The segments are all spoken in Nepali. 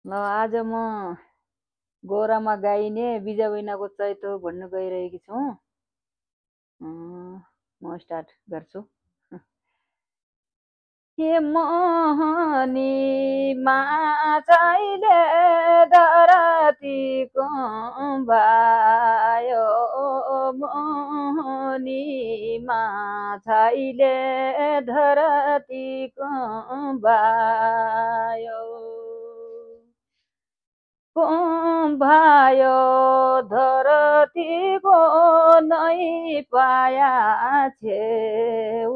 ल आज म गोरामा गाइने बिजा बैनाको चैतो भन्न गइरहेकी छु। म स्टार्ट गर्छु। के मोहनी माछाइले धरतीको भयो, मोहनी माछाइले धरतीको भयो। भयो धरतीको नै पाया छेउ,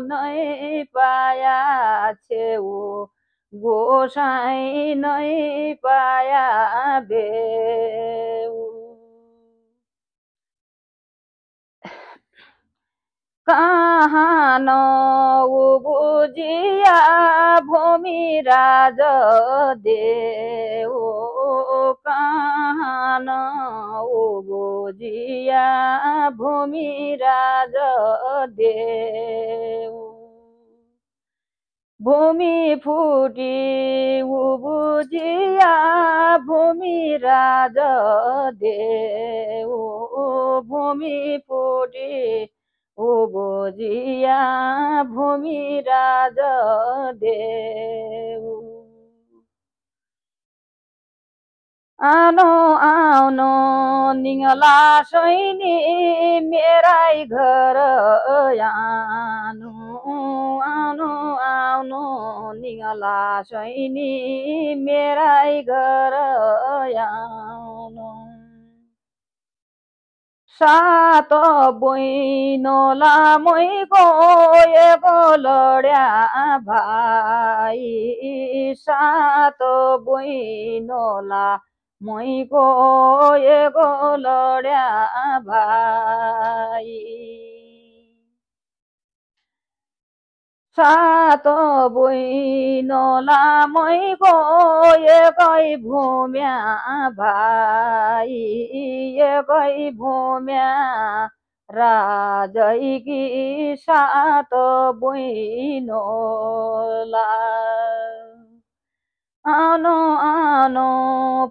नै पाया छेउ, गोसाई नै पाया बेउ। कहाँ नौ बुझिया भूमि राज देऊ, कहाँ नौ बुझिया भूमि राज देऊ। भूमि फुटी बुझिया भूमि राज देऊ, भूमि फुटी बुझिया भूमि राज देऊ। आनो आउनो निङला सैनी मेरै घर आनु, आउनु आउनु निङला सैनी मेरै घर आउनु। सात बहिनोला मैको एको लड्या भाइ, सात बहिनोला मैको एको लड्या भाइ। सात बहिनोला मैको एकै भूम्या भाइ, एकै भूम्या राजैकी सात बहिनोला। आनो आनो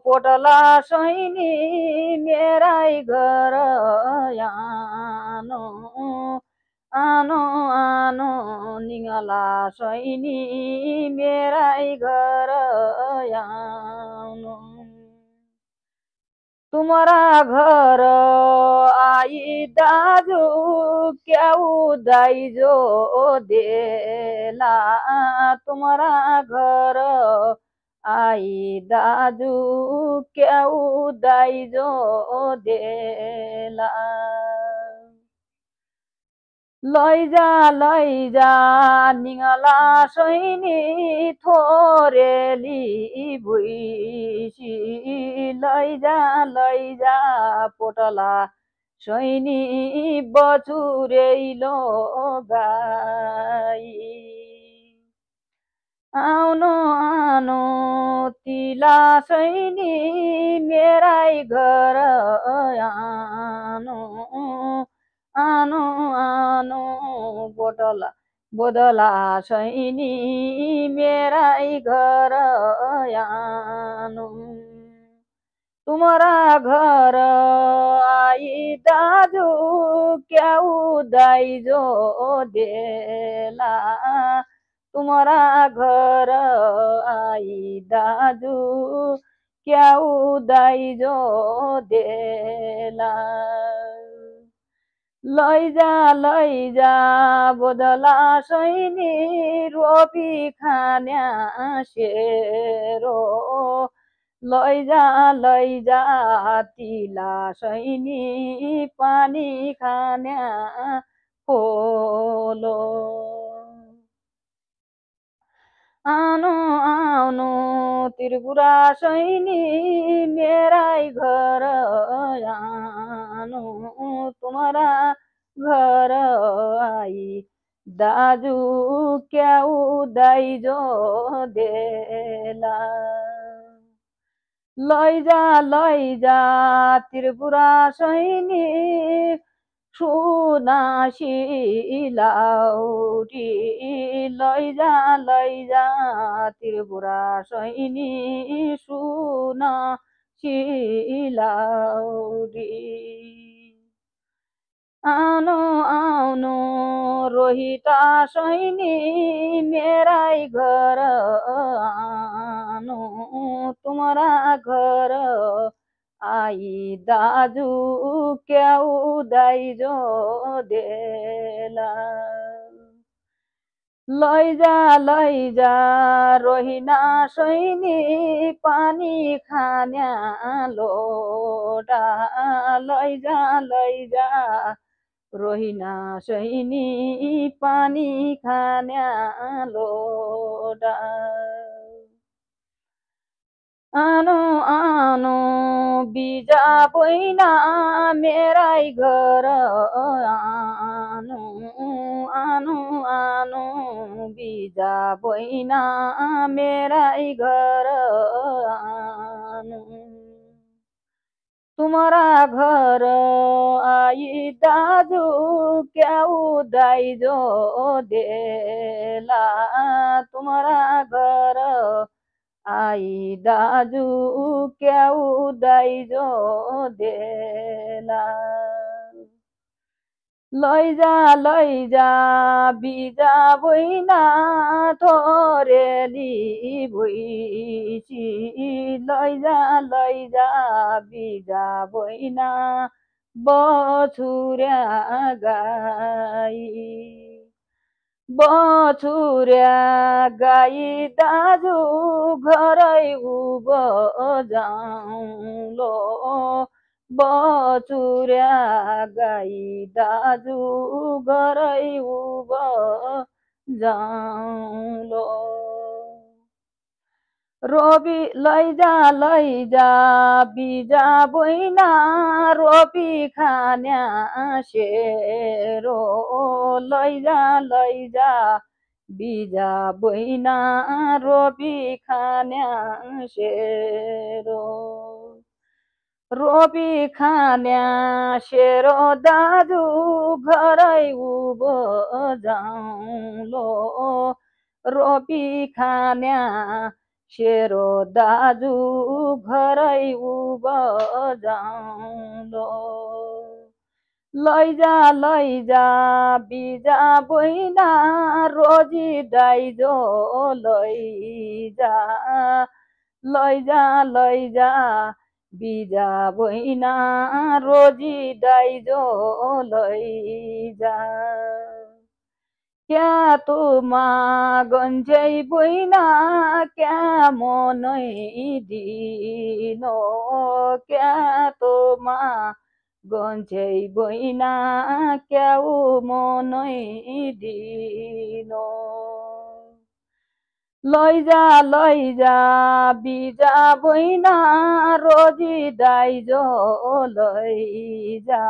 पोटला सैनी मेरै घर आनो, आनो आनो निङला सैनी मेरै घर आउनु। तुम्हारा घर आई दाजु क्याउ दाइजो देला, तुम्हारा घर आई दाजु क्याउ दाइजो देला। लैजा निङला सैनी थोरेली भुइसी, लैजा पोटला सैनी बछुरेलो गाई। आउनु आउनु तिला सैनी मेरै घर आनु, आनु आनु बोदला सैनी मेरै घर आनु। तुम्हारा घर आई दाजु क्याउ दाइजो देला, तुम्हारा घर आई दाजु क्याउ दाइजो देला। लैजा बोदला सैनी रोपी खान्या सेरो, लैजा तिला सैनी पानी खान्या खोलो। आनु आउनु त्रिपुरा सैनी मेरै घर आनु, तुम्हारा घर आई दाजु क्याउ दाइजो देला। लैजा त्रिपुरा सैनी सुना सिलाउरी लैजा त्रिपुरा सैनी सुना सिलाउरी आउनु आउनु रोहिता सैनी मेरै घर आउनु तुमरा घर आई दाजु क्याउ दाइजो देला लैजा रोहिना सैनी पानी खान्या लोटा लैजा रोहिना सैनी पानी खान्या लोटा आनो आनो बिजा बैना मेरै घर आनो आनो आनो बिजा बैना मेरै घर आनो तुमरा घर आई दाजु क्याउ दाइजो देला तुमरा घर आई दाजु क्याउ दाइजो देला लैजा बिजा बैना थोरेली भुइसी लैजा बिजा बैना बछुर्या गाई दाजु घरै उभ जाउँलो बछुर्या गाई दाजु घरै उभ जाउँलो रोपी लैजा बिजा बैना रोपी खान्या सेरो लैजा बिजा बैना रोपी खान्या सेरो रोपी खान्या सेरो दाजु घरै उभ जाउँलो रोपी खान्या सेरो दाजु घरै उभ जाउँलो लैजा बिजा बैना रोजी दाइजो लैजा बिजा बैना रोजी दाइजो लैजा क्या तुमा गन्जै बैना क्या मनै दिनो क्या तुमा गन्जै बैना क्याउ मनै दिनो लैजा बिजा बैना रोजी दाइजो लैजा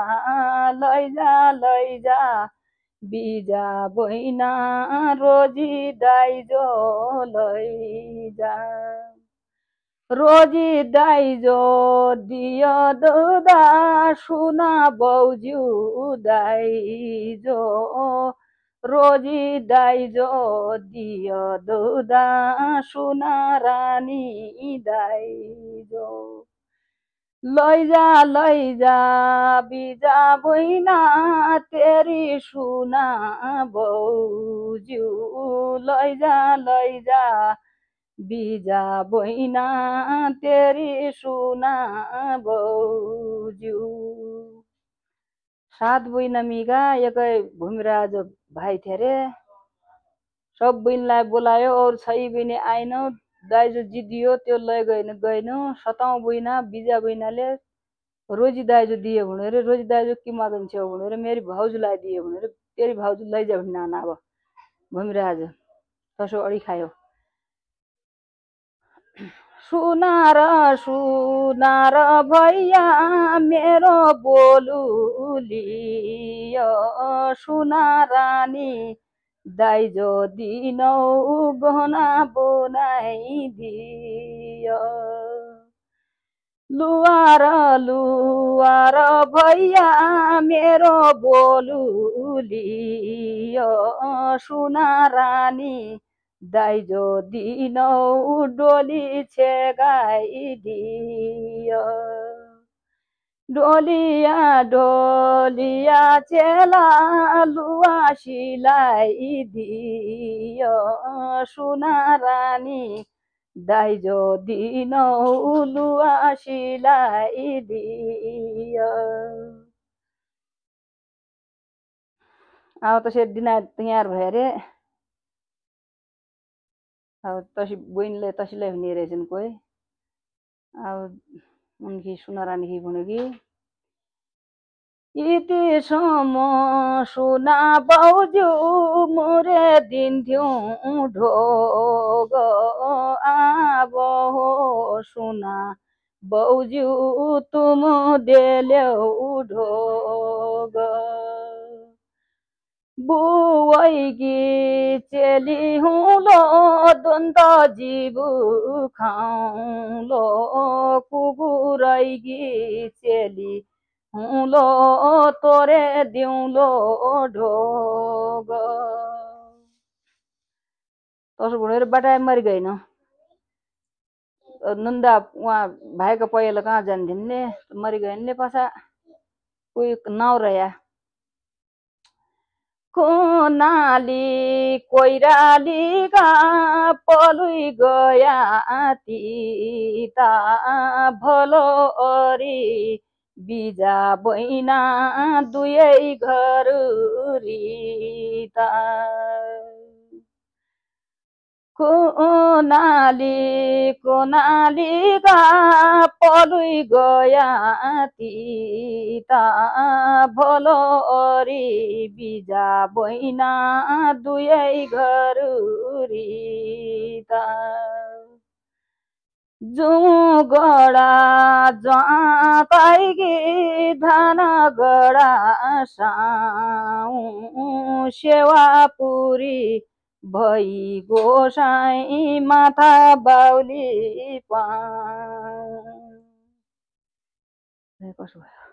बिजा बैना रोजी दाइजो लैजा रोजी दाइजो दियो दुदा सुना बौज्यू दाइजो रोजी दाइजो दियो दुदा सुना रानी दाइजो लैजा बिजा बैना तेरी सुना बौज्यू लैजा बिजा बैना तेरी सुना बौज्यू सात बहिना मिगा एकै भूमिराज भाइ थिए रे सब बहिनीलाई बोलायो और 6 बहिनी आइन दाइजो जिदियो त्यो लै गएन सतौं बहिना बिजा बहिनाले रोजी दाइजो दियो भनेर रोजी दाइजो के मागन्छौ भनेर मेरी भाउजूलाई दियो भनेर तेरी भाउजू लैजा भन्ने नाना अब भूमिराज तसो अडी खायो सुनार भैया मेरो बोलुलियो सुना रानी दाइजो दिनौ गहना बनाइदियो लुवार लुवार भैया मेरो बोलुली सुना रानी दाइजो दिनौ डोली छेगाइदियो डोलिया डोलिया चेला लुवा सिलाइदियो सुना रानी दाइजो दिनौ लुवा सिलाइदियो अब तसे दिना तयार भयो रे अब तसी बहिनीले तसीलाई हुने रहेछन् कोही अब उनकी सुना रानी की भनेकी यतिसम्म सुना बाउजू मुरे दिन्थ्यौँ ढोग आब हो सुना बाउजू तुम देल्यौ ढोग बुवैकी चेली हुलो दुन्त जीवु खाउलो कुकुरैकी चेली हुलो तोरे दिउँलो ढोग तसो भनेर बाटाइ मरि गइन नन्दा उहाँ भाइको पहिलो कहाँ जान्थिन् ने मरि गइन् ने पाछा कोही नाउँ रह्या कोनाली कोइरालीका पलुई गया तिता भलो अरी बिजा बैना दुयै घर रिता कोनालीका पलुई गया तिता भलो अरी बिजा बैना दुयै घर रिता जुँ गडा जाँताइकी धान गडा साउँ सेवापुरी भई गोसाई माथा बाउली पाऊँ कसो भयो